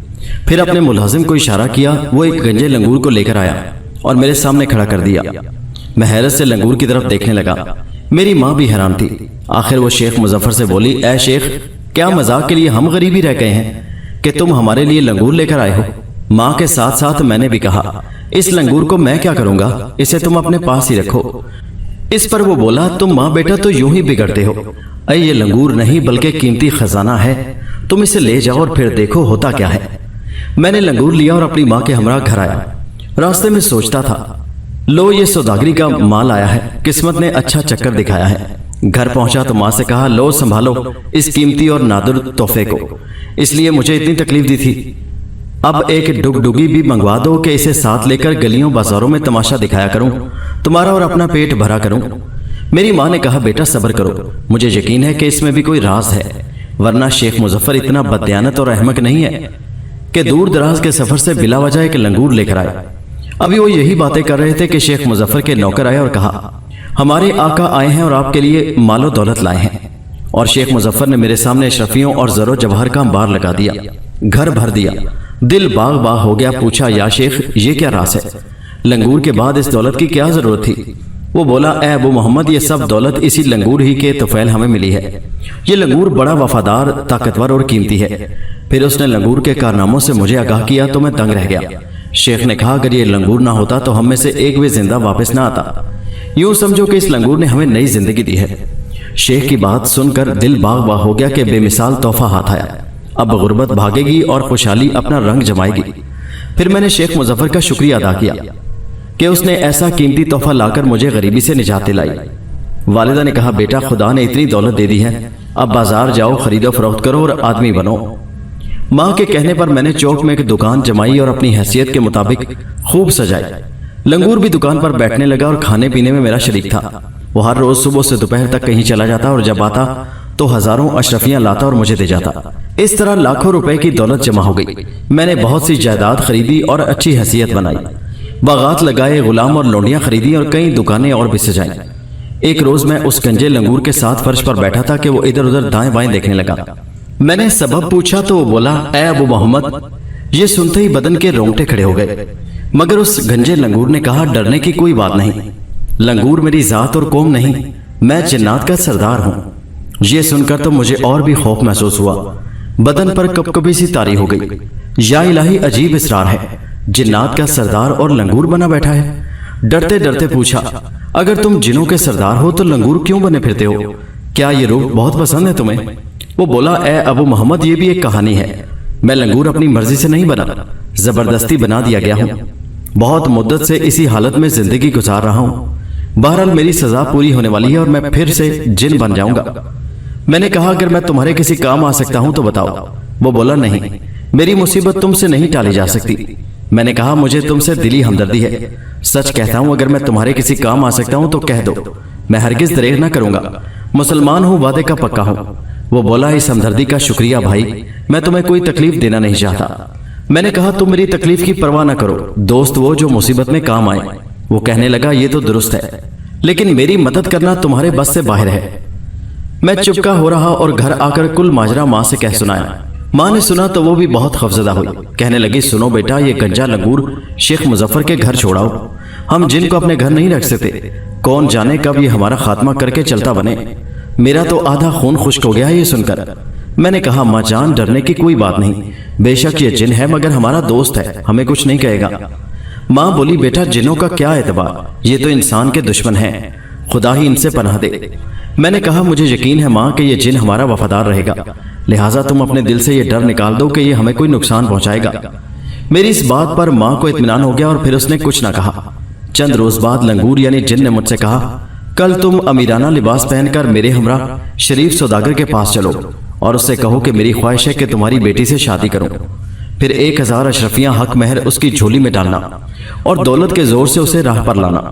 फिर अपने मुलाजिम को इशारा किया, वो एक गंजे लंगूर को लेकर आया और मेरे सामने खड़ा कर दिया। मैं हैरत से लंगूर की तरफ देखने लगा। मेरी माँ भी हैरान थी। आखिर वो शेख मुजफ्फर से बोली, ए शेख, क्या मजाक के लिए हम गरीबी रह गए हैं कि तुम हमारे लिए लंगूर लेकर आए हो। माँ के साथ साथ मैंने भी कहा, इस लंगूर को मैं क्या करूंगा, इसे तुम अपने पास ही रखो। इस पर वो बोला, तुम माँ बेटा तो यूं ही बिगड़ते हो। अरे ये लंगूर नहीं बल्कि कीमती खजाना है, तुम इसे ले जाओ और फिर देखो होता क्या है। मैंने लंगूर लिया और अपनी माँ के हमरा घर आया। रास्ते में सोचता था, लो ये सौदागरी का माल आया है, किस्मत ने अच्छा चक्कर दिखाया है। घर पहुंचा तो माँ से कहा, लो संभालो इस कीमती और नादुर तोहफे को, इसलिए मुझे इतनी तकलीफ दी थी। अब एक डुगडुगी भी मंगवा दो कि इसे साथ लेकर गलियों बाजारों में तमाशा दिखाया करूं, तुम्हारा और अपना पेट भरा करूं। मेरी माँ ने कहा, बेटा सब्र करो, मुझे यकीन है कि इसमें भी कोई राज है, वरना शेख मुजफ्फर इतना बददियानत और अहमक नहीं है कि दूर दराज के सफर से बिला वजह एक लंगूर लेकर आए। अभी वो यही बातें कर रहे थे कि शेख मुजफ्फर के नौकर आए और कहा, हमारे आका आए हैं और आपके लिए मालो दौलत लाए हैं। और शेख मुजफ्फर ने मेरे सामने अशरफियों और जरो जवाहर का अंबार लगा दिया, घर भर दिया, दिल बाग बाग हो गया। पूछा, या शेख ये क्या राज है, लंगूर के बाद इस दौलत की क्या जरूरत थी? वो बोला, ए अबू मोहम्मद, ये सब दौलत इसी लंगूर ही के तुफैल हमें मिली है। ये लंगूर बड़ा वफादार, ताकतवर और कीमती है। फिर उसने लंगूर के कारनामों से मुझे आगाह किया तो मैं दंग रह गया। शेख ने कहा, अगर ये लंगूर ना होता तो हम में से एक भी जिंदा वापस ना आता। यूं समझो कि इस लंगूर ने हमें नई जिंदगी दी है। शेख की बात सुनकर दिल बाग बाग हो गया कि बेमिसाल तोहफा हाथ आया, अब गुर्बत भागेगी और खुशहाली अपना रंग जमाएगी। फिर मैंने शेख मुजफ्फर का शुक्रिया अदा किया कि उसने ऐसा कीमती तोहफा लाकर मुझे गरीबी से निजात दिलाई। वालिदा ने कहा, बेटा खुदा ने इतनी दौलत दे दी है, अब बाजार जाओ, खरीदो फरोख्त करो और आदमी बनो। माँ के कहने पर मैंने चौक में एक दुकान जमाई और अपनी हैसियत के मुताबिक खूब सजाई। लंगूर भी दुकान पर बैठने लगा और खाने पीने में मेरा शरीक था। वो हर रोज सुबह से दोपहर तक कहीं चला जाता और जब आता तो हजारों अशरफियां लाता और मुझे दे जाता। इस तरह लाखों रुपए की दौलत जमा हो गई। मैंने बहुत सी जायदाद खरीदी और अच्छी हैसियत बनाई, बागात लगाए, गुलाम और लौंडियां खरीदी और कई दुकानें और भी सजाई। एक रोज मैं उस गंजे लंगूर के साथ फर्श पर बैठा था कि वो इधर उधर दाएं बाएं देखने लगा। मैंने सबब पूछा तो वो बोला, ए अबू मोहम्मद। ये सुनते ही बदन के रोंगटे खड़े हो गए, मगर उस गंजे लंगूर ने कहा, डरने की कोई बात नहीं, लंगूर मेरी जात और कौम नहीं, मैं जिन्नात का सरदार हूं। ये सुनकर तो मुझे और भी खौफ महसूस हुआ, बदन पर कपकपी सी तारी हो गई। या इलाही, अजीब इसरार है, जिन्नात का सरदार और लंगूर बना बैठा है। डरते डरते पूछा, अगर तुम जिनों के सरदार हो तो लंगूर क्यों बने फिरते हो? क्या ये रूप बहुत पसंद है तुम्हें? वो बोला, ए अबू मोहम्मद, ये भी एक कहानी है। मैं लंगूर अपनी मर्जी से नहीं बना, जबरदस्ती बना दिया गया हूं। बहुत मुद्दत से इसी हालत में जिंदगी गुजार रहा हूं। बहरहाल मेरी सजा पूरी होने वाली है और मैं फिर से जिन बन जाऊंगा। मैंने कहा, अगर मैं तुम्हारे किसी काम आ सकता हूं तो बताओ। वो बोला, नहीं, मेरी मुसीबत तुमसे नहीं टाली जा सकती। मैंने कहा, मुझे तुमसे दिली हमदर्दी है, सच कहता हूं, अगर मैं तुम्हारे किसी काम आ सकता हूं तो कह दो, मैं हरगिज दरेर ना करूंगा, मुसलमान हूं, वादे का पक्का हूं। वो बोला, इस हमदर्दी का शुक्रिया भाई, मैं तुम्हें कोई तकलीफ देना नहीं चाहता। मैंने कहा, तुम मेरी तकलीफ की परवाह ना करो, दोस्त वो जो मुसीबत में काम आए। वो कहने लगा, ये तो दुरुस्त है, लेकिन मेरी मदद करना तुम्हारे बस से बाहर है। मैं चुपका हो रहा और घर आकर कुल माजरा माँ से कह सुनाया। माँ ने सुना तो वो भी बहुत खौफजदा हुई। कहने लगी, सुनो बेटा, ये गंजा लंगूर शेख मुजफ्फर के घर छोड़ाओ, हम जिन को अपने घर नहीं रख सकते, कौन जाने कब ये हमारा खात्मा करके चलता बने। मेरा तो आधा खून खुश्क हो गया है ये सुनकर। मैंने कहा, माँ जान, डरने की कोई बात नहीं, बेशक ये जिन है मगर हमारा दोस्त है, हमें कुछ नहीं कहेगा। माँ बोली, बेटा जिनों का क्या एतबार, ये तो इंसान के दुश्मन हैं, खुदा ही इनसे पनाह दे। मैंने कहा, मुझे यकीन है माँ कि ये जिन हमारा वफादार रहेगा, लिहाजा तुम अपने दिल से ये डर निकाल दो कि ये हमें कोई नुकसान पहुंचाएगा। मेरी इस बात पर माँ को इत्मीनान हो गया और फिर उसने कुछ ना कहा। चंद रोज बाद लंगूर यानी जिन ने मुझसे कहा, कल तुम अमीराना लिबास पहनकर मेरे हमरा शरीफ सौदागर के पास चलो और उससे कहो कि मेरी ख्वाहिश है कि तुम्हारी बेटी से शादी करूं। फिर 1000 अशरफियां हक महर उसकी झोली में डालना और दौलत के जोर से उसे राह पर लाना।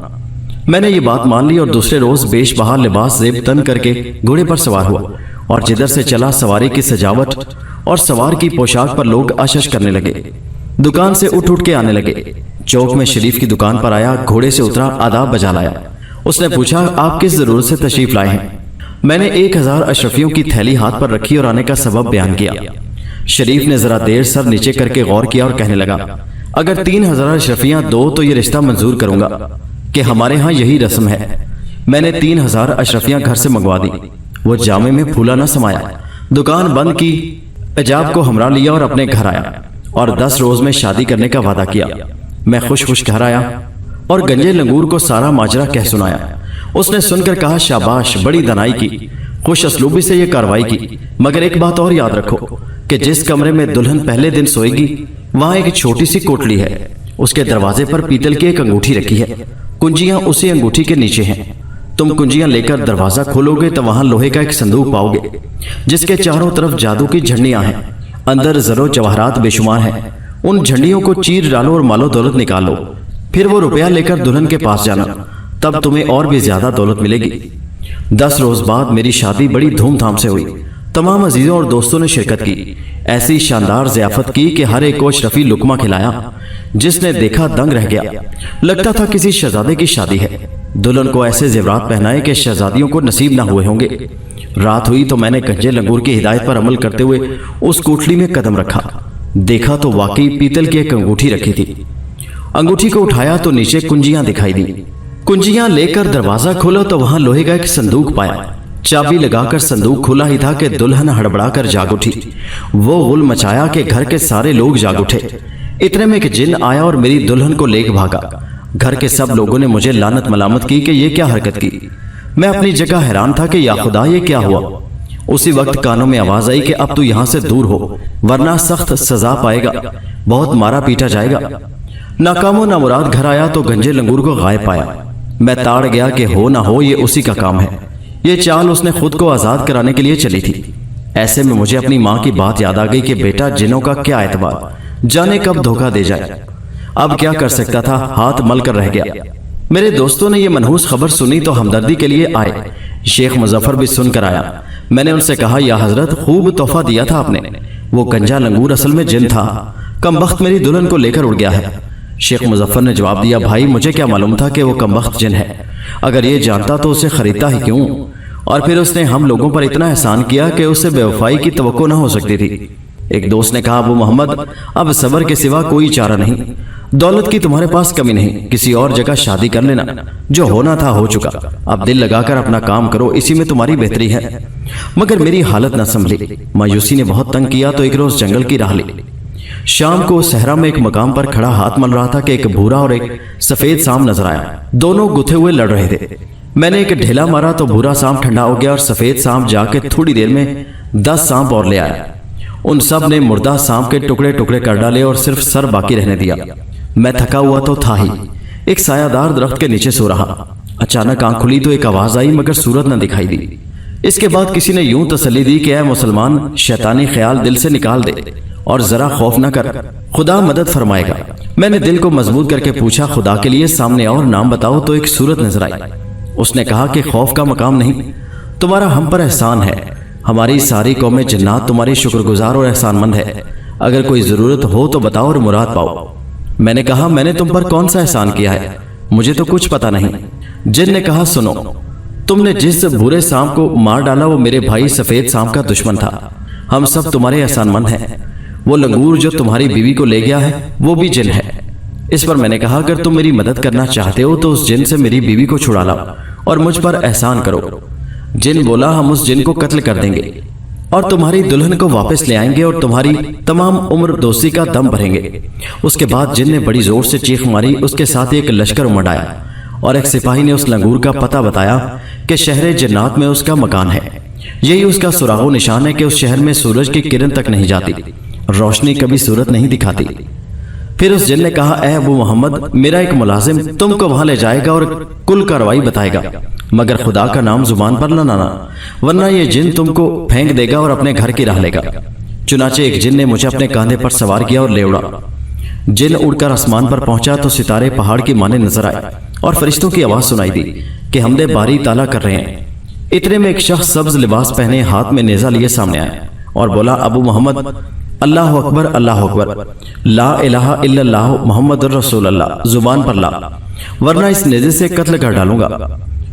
मैंने ये बात मान ली और दूसरे रोज बेश बहा लिबास जेब तन करके घोड़े पर सवार हुआ और जिधर से चला सवारी की सजावट और सवार की पोशाक पर लोग आशीष करने लगे। दुकान से उठ उठ के आने लगे। चौक में शरीफ की दुकान पर आया, घोड़े से उतरा, आदाब बजा लाया। उसने पूछा, आप किस जरूरत से तशरीफ लाए हैं? मैंने 1000 अशरफियों की थैली हाथ पर रखी और आने का सबब बयान किया। शरीफ ने जरा देर सर नीचे करके गौर किया और कहने लगा, अगर 3000 अशरफियां दो तो ये रिश्ता मंजूर करूंगा कि हमारे यहाँ यही रस्म है। मैंने 3000 अशरफियां घर से मंगवा दी। वो जामे में फूला न समाया, दुकान बंद की, एजाब को हमरा लिया और अपने घर आया और 10 रोज में शादी करने का वादा किया। मैं खुश खुश घर आया और गंजे लंगूर को सारा माजरा कह सुनाया। उसने सुनकर कहा, शाबाश, बड़ी दनाई की, खुश असलूबी से ये कार्रवाई की, मगर एक बात और याद रखो कि जिस कमरे में दुल्हन पहले दिन सोएगी वहां एक छोटी सी कोठली है, उसके दरवाजे पर पीतल की एक अंगूठी रखी है, कुंजियां उसी अंगूठी के नीचे हैं। तुम कुंजियां लेकर दरवाजा खोलोगे तो वहां लोहे का एक संदूक पाओगे जिसके चारों तरफ जादू की झंडियां हैं। अंदर जरो जवाहरात बेशुमार हैं। उन झंडियों को चीर डालो और मालो दौलत निकालो। फिर वो रुपया लेकर दुल्हन के पास जाना, तब तुम्हें और भी ज्यादा दौलत मिलेगी। 10 रोज बाद मेरी शादी बड़ी धूमधाम से हुई। तमाम अजीजों और दोस्तों ने शिरकत की। ऐसी शानदार ज़ियाफत की कि हर एक को अशरफी लुकमा खिलाया। जिसने देखा दंग रह गया। लगता था किसी शहजादे की शादी है। दुल्हन को ऐसे जेवरात पहनाए कि शहजादियों को नसीब ना हुए होंगे। रात हुई तो मैंने गंजे लंगूर की हिदायत पर अमल करते हुए उस कोठली में कदम रखा। देखा तो वाकई पीतल की एक अंगूठी रखी थी। अंगूठी को उठाया तो नीचे कुंजियां दिखाई दी। कुंजियां लेकर दरवाजा खोला तो वहां लोहे का एक संदूक पाया। चाबी लगाकर संदूक खुला ही था कि दुल्हन हड़बड़ा कर जाग उठी। वो गुल मचाया कि घर के सारे लोग जाग उठे। इतने में एक जिन आया और मेरी दुल्हन को लेकर भागा। घर के सब लोगों ने मुझे लानत मलामत की कि ये क्या हरकत की। मैं अपनी जगह हैरान था कि या खुदा ये क्या हुआ। उसी वक्त कानों में आवाज आई कि अब तू यहां से दूर हो वरना सख्त सजा पाएगा, बहुत मारा पीटा जाएगा। नाकामो ना मुराद घर आया तो गंजे लंगूर को गायब पाया। मैं ताड़ गया कि हो ना हो ये उसी का काम है। ये चाल उसने खुद को आजाद कराने के लिए चली थी। ऐसे में मुझे अपनी माँ की बात याद आ गई कि बेटा जिनों का क्या एतबार, जाने कब धोखा दे जाए। अब क्या कर सकता था, हाथ मल कर रह गया। मेरे दोस्तों ने यह मनहूस खबर सुनी तो हमदर्दी के लिए आए। शेख मुजफ्फर भी सुनकर आया। मैंने उनसे कहा, या हजरत खूब तोहफा दिया था आपने। वो गंजा लंगूर असल में जिन था, कमबख्त मेरी दुल्हन को लेकर उड़ गया है। शेख मुजफ्फर ने जवाब दिया, भाई मुझे क्या मालूम था कि वो कमबख्त जिन है। अगर ये जानता तो उसे खरीदता ही क्यों। और फिर उसने हम लोगों पर इतना एहसान किया कि उससे बेवफाई की तवक्को न हो सकती थी। एक दोस्त ने कहा, अबू मोहम्मद अब सब्र के सिवा कोई चारा नहीं। दौलत की तुम्हारे पास कमी नहीं, किसी और जगह शादी कर लेना। जो होना था हो चुका। अब दिल लगाकर अपना काम करो, इसी में तुम्हारी बेहतरी है। मगर मेरी हालत न संभली। मायूसी ने बहुत तंग किया तो एक रोज जंगल की राह ली। शाम को सहरा में एक मकाम पर खड़ा हाथ मल रहा था कि एक भूरा और एक सफेद सांप नजर आया। दोनों गुथे हुए लड़ रहे थे। मैंने एक ढेला मारा तो भूरा सांप ठंडा हो गया और सफेद सांप जाके थोड़ी देर में 10 सांप और ले आया। उन सब ने मुर्दा सांप के टुकड़े टुकड़े कर डाले और सिर्फ सर बाकी रहने दिया। मैं थका हुआ तो था ही, एक सायादार दरख्त के नीचे सो रहा। अचानक आंख खुली तो एक आवाज आई मगर सूरत न दिखाई दी। इसके बाद किसी ने यूं तसल्ली दी कि ऐ मुसलमान, शैतानी ख्याल दिल से निकाल दे और जरा खौफ न कर, खुदा मदद फरमाएगा। मैंने दिल को मजबूत करके पूछा, खुदा के लिए सामने और नाम बताओ। तो एक सूरत नजर आई। उसने कहा कि खौफ का मकाम नहीं, तुम्हारा हम पर एहसान है। हमारी सारी कौमें जन्नात तुम्हारी शुक्रगुजार और एहसानमंद है। अगर कोई जरूरत हो तो बताओ और मुराद पाओ। मैंने कहा, मैंने तुम पर कौन सा एहसान किया है, मुझे तो कुछ पता नहीं। जिन ने कहा, सुनो, तुमने जिस भूरे सांप को मार डाला वो मेरे भाई सफेद सांप का दुश्मन था। हम सब तुम्हारे एहसानमंद हैं। वो लंगूर जो तुम्हारी बीवी को ले गया है वो भी जिन है। इस पर मैंने कहा, अगर तुम मेरी मदद करना चाहते हो तो उस जिन से मेरी बीवी को छुड़ा लाओ और मुझ पर एहसान करो। जिन बोला, हम उस जिन को कत्ल कर देंगे और तुम्हारी दुल्हन को वापस ले आएंगे और तुम्हारी तमाम उम्र दोस्ती का दम भरेंगे। उसके बाद जिन ने बड़ी जोर से चीख मारी। उसके साथ एक लश्कर उमड़ आया और एक सिपाही ने उस लंगूर का पता बताया कि शहर जन्नात में उसका मकान है। यही उसका सुरागो निशान है कि उस शहर में सूरज की किरण तक नहीं जाती, रोशनी कभी सूरत नहीं दिखाती। फिर उस जिन ने कहा, ऐ अबू मोहम्मद, मेरा एक मुलाजिम तुमको वहां ले जाएगा और कुल कार्रवाई बताएगा, मगर खुदा का नाम जुबान पर न लाना, वरना ये जिन तुमको फेंक देगा और अपने घर की राह लेगा। चुनाचे एक जिन ने मुझे अपने कांधे पर सवार किया और ले उड़ा। जिन उड़कर आसमान पर पहुंचा तो सितारे पहाड़ की माने नजर आए और फरिश्तों की आवाज सुनाई दी कि हमदे बारी ताला कर रहे हैं। इतने में एक शख्स सब्ज लिबास पहने हाथ में नेजा लिए सामने आया और बोला, अबू मोहम्मद, अल्लाह अकबर, अल्लाह अकबर, ला इलाहा इल्लल्लाह मुहम्मदुर रसूलुल्लाह, जुबान पर ला, वरना इस नेजे से कत्ल कर डालूंगा।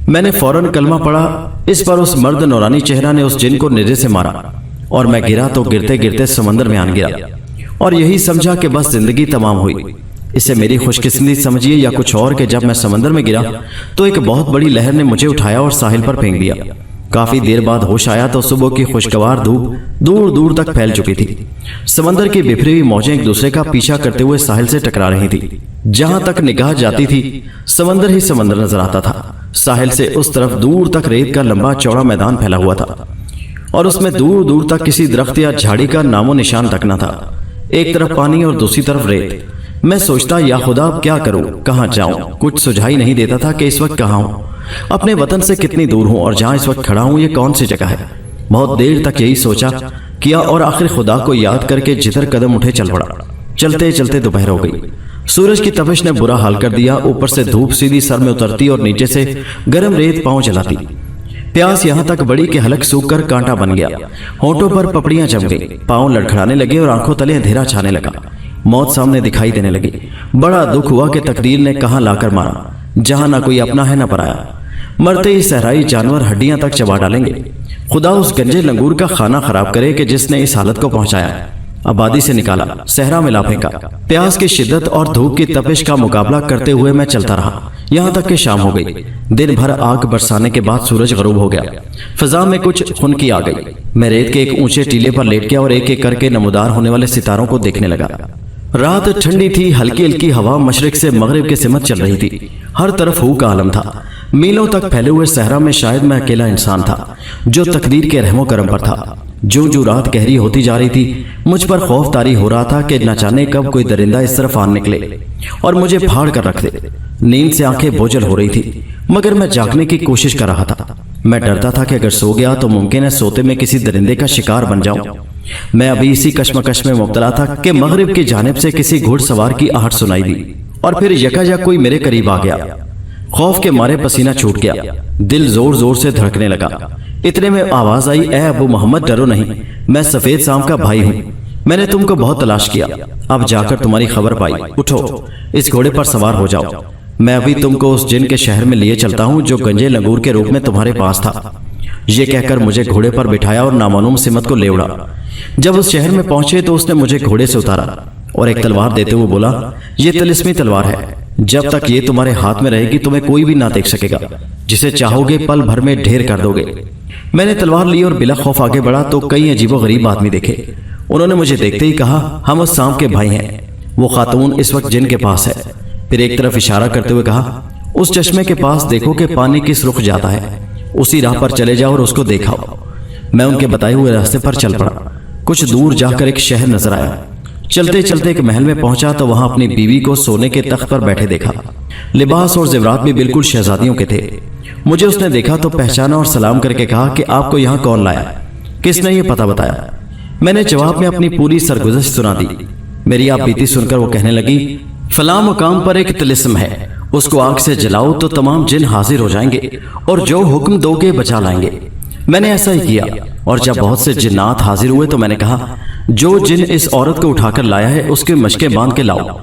मैंने फौरन कलमा पढ़ा। इस पर उस मर्द नौरानी चेहरा ने उस जिन को नेजे से मारा और मैं गिरा तो गिरते गिरते समंदर में आन गिरा और यही समझा कि बस जिंदगी तमाम हुई। इसे मेरी खुशकिस्मती समझिए या कुछ और कि जब मैं समंदर में गिरा तो एक बहुत बड़ी लहर ने मुझे उठाया और साहिल पर फेंक दिया। काफी देर बाद होश आया तो सुबह की खुशगवार धूप दूर दूर तक फैल चुकी थी। समंदर की बिखरी हुई मौजें एक दूसरे का पीछा करते हुए साहिल से टकरा रही थी। जहां तक निगाह जाती थी समंदर ही समंदर नजर आता था। साहिल से उस तरफ दूर तक रेत का लंबा चौड़ा मैदान फैला हुआ था और उसमें दूर दूर तक किसी दरख्त या झाड़ी का नामो निशान तक न था। एक तरफ पानी और दूसरी तरफ रेत। मैं सोचता या खुदा अब क्या करूं, कहां जाऊं, कुछ सुझाई नहीं देता था कि इस वक्त कहां हूं, अपने वतन से कितनी दूर हूं और जहां इस वक्त खड़ा हूं ये कौन सी जगह है। बहुत देर तक यही सोचा किया और आखिर खुदा को याद करके जिधर कदम उठे चल पड़ा। चलते चलते दोपहर हो गई। सूरज की तपिश ने बुरा हाल कर दिया। ऊपर से धूप सीधी सर में उतरती और नीचे से गर्म रेत पांव जलाती। प्यास यहां तक बड़ी कि हलक सूख कर कांटा बन गया। होंठों पर पपड़ियां जम गई, पांव लड़खड़ाने लगे और आंखों तले अंधेरा छाने लगा। मौत सामने दिखाई देने लगी। बड़ा दुख हुआ कि तकदीर ने कहां लाकर मारा, जहां ना कोई अपना है ना पराया। मरते ही सहराई जानवर हड्डियां तक चबा डालेंगे। खुदा उस गंजे लंगूर का खाना खराब करे कि जिसने इस हालत को पहुंचाया। आबादी से निकाला, सहरा में ला फेंका। प्यास की शिद्दत और धूप की तपिश का मुकाबला करते हुए मैं चलता रहा, यहाँ तक कि शाम हो गई। दिन भर आग बरसाने के बाद सूरज गरूब हो गया। फिजा में कुछ खुनकी आ गई। मैं रेत के एक ऊंचे टीले पर लेट गया और एक एक करके नमूदार होने वाले सितारों को देखने लगा। रात ठंडी थी। हल्की हल्की हवा मशरिक से मगरिब के सिमत चल रही थी। हर तरफ हू का आलम था। मीलों तक फैले हुए सहरा में शायद मैं अकेला इंसान था जो तकदीर के रहमो करम पर था। जो जो रात गहरी होती जा रही थी, मुझ पर खौफ तारी हो रहा था कि न जाने कब कोई दरिंदा इस तरफ आन निकले और मुझे फाड़ कर रख दे। नींद से आंखें बोझल हो रही थी, मगर मैं जागने की कोशिश कर रहा था। मैं डरता था कि अगर सो गया तो मुमकिन है सोते में किसी दरिंदे का शिकार बन जाऊं। मैं अभी इसी कश्मकश में मुब्तला था कि मगरिब की जानिब से किसी घुड़सवार की आहट सुनाई दी और फिर यकायक कोई मेरे करीब आ गया। खौफ के मारे पसीना छूट गया, दिल जोर जोर से धड़कने लगा। इतने में आवाज आई, ए अबू मोहम्मद डरो नहीं, मैं सफेद सांप का भाई हूँ। मैंने तुमको बहुत तलाश किया, अब जाकर तुम्हारी खबर पाई। उठो, इस घोड़े पर सवार हो जाओ। मैं अभी तुमको उस जिन के शहर में लिए चलता हूँ जो गंजे लंगूर के रूप में तुम्हारे पास था। ये कहकर मुझे घोड़े पर बिठाया और नामालूम सिमत को ले उड़ा। जब उस शहर में पहुंचे तो उसने मुझे घोड़े से उतारा और एक तलवार देते हुए बोला, ये तिलिस्मी तलवार है, जब तक ये तुम्हारे हाथ में रहेगी तुम्हें कोई भी ना देख सकेगा। जिसे चाहोगे पल भर में ढेर कर दोगे। मैंने तलवार ली और बिला खौफ आगे बढ़ा तो कई अजीबो गरीब आदमी देखे। उन्होंने मुझे देखते ही कहा, हम उस सांप के भाई हैं। वो खातून इस वक्त जिन के पास है। फिर एक तरफ इशारा करते हुए कहा, उस चश्मे के पास देखो कि पानी किस रुख जाता है, उसी राह पर चले जाओ और उसको देखाओ। मैं उनके बताए हुए रास्ते पर चल पड़ा। कुछ दूर जाकर एक शहर नजर आया। चलते चलते एक महल में पहुंचा तो वहां अपनी बीवी को सोने के तख्त पर बैठे देखा। लिबास और जेवरात भी बिल्कुल शहजादियों के थे। मुझे उसने देखा तो पहचाना और सलाम करके कहा कि आपको यहाँ कौन लाया, किसने ये पता बताया। मैंने जवाब में अपनी पूरी सरगुज़श्त सुना दी। मेरी आप बीती सुनकर वो कहने लगी, फलां मुकाम पर एक तिलिस्म है, उसको आग से जलाओ तो तमाम जिन हाजिर हो जाएंगे और जो हुक्म दोगे बचा लाएंगे। मैंने ऐसा ही किया और जब बहुत से जिन्नात हाजिर हुए तो मैंने कहा, जो जिन इस औरत को उठाकर लाया है उसके मशके बांध के लाओ।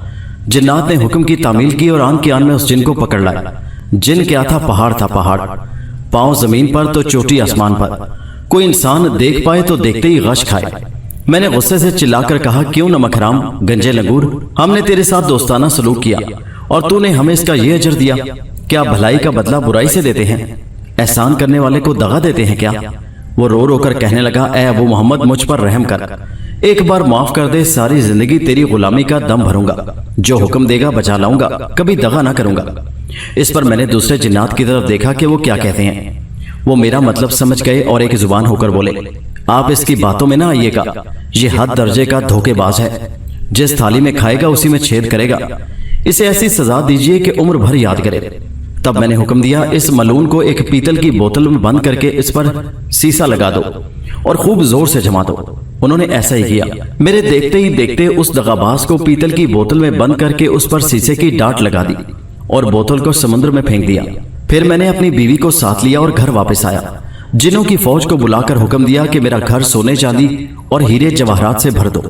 जिन्नात ने हुक्म की तामील की और आन के आन में उस जिन को पकड़ लाया। जिन क्या था, पहाड़ था, पहाड़। पांव जमीन पर तो चोटी आसमान पर। कोई इंसान देख पाए तो देखते ही गश खाए। मैंने गुस्से से चिल्लाकर कहा, क्यों नमक हराम गंजे लंगूर, हमने तेरे साथ दोस्ताना सलूक किया और तूने हमें इसका ये अजर दिया। क्या भलाई का बदला बुराई से देते हैं? एहसान करने वाले को दगा देते हैं क्या? वो रो रो कर कहने लगा, ए अबू मोहम्मद मुझ पर रहम कर, एक बार माफ कर दे, सारी जिंदगी तेरी गुलामी का दम भरूंगा, जो हुक्म देगा बचा लाऊंगा, कभी दगा ना करूंगा। इस पर मैंने दूसरे जिन्नात की तरफ देखा कि वो क्या कहते हैं। वो मेरा मतलब समझ गए और एक जुबान होकर बोले, आप इसकी बातों में ना आइएगा, ये हद दर्जे का धोखेबाज है। जिस थाली में खाएगा उसी में छेद करेगा। इसे ऐसी सजा दीजिए कि उम्र भर याद करे। तब मैंने हुक्म दिया, इस मलून को एक पीतल की बोतल में बंद करके इस पर सीसा लगा दो और खूब जोर से जमा दो। उन्होंने ऐसा ही किया। मेरे देखते ही देखते उस दगाबाज को पीतल की बोतल में बंद करके उस पर शीशे की डांट लगा दी और बोतल को समुद्र में फेंक दिया। फिर मैंने अपनी बीवी को साथ लिया और घर वापस आया। जिनों की फौज को बुलाकर हुक्म दिया कि मेरा घर सोने चांदी और हीरे जवाहरात से भर दो।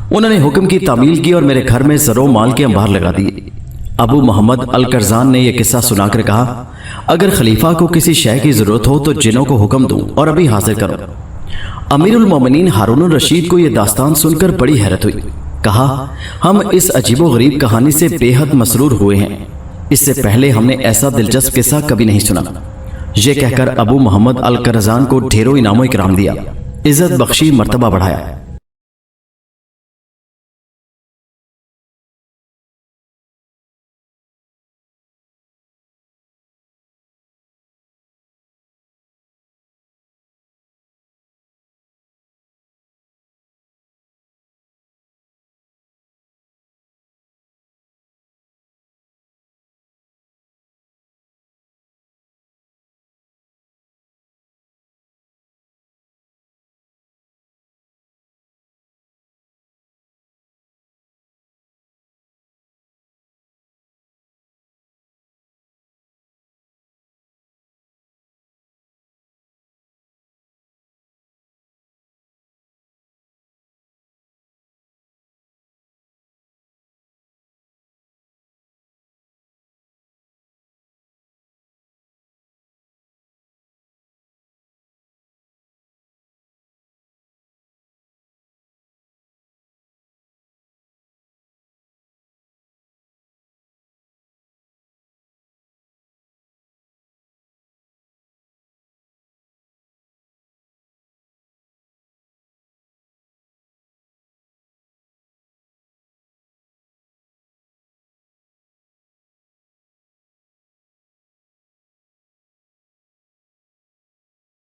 उन्होंने हुक्म की तामील की और मेरे घर में जरो माल के अंबार लगा दिए। अबू मोहम्मद अल करजान ने यह किस्सा सुनाकर कहा, अगर खलीफा को किसी शय की जरूरत हो तो जिनों को हुक्म दूं और अभी हाजिर करो। अमीरुल मोमिनीन हारून रशीद को यह दास्तान सुनकर बड़ी हैरत हुई। कहा, हम इस अजीबो गरीब कहानी से बेहद मसरूर हुए हैं। इससे पहले हमने ऐसा दिलचस्प किस्सा कभी नहीं सुना। यह कहकर अबू मोहम्मद अल करजान को ढेरों इनामों इकराम दिया, इज्जत बख्शी, मर्तबा बढ़ाया।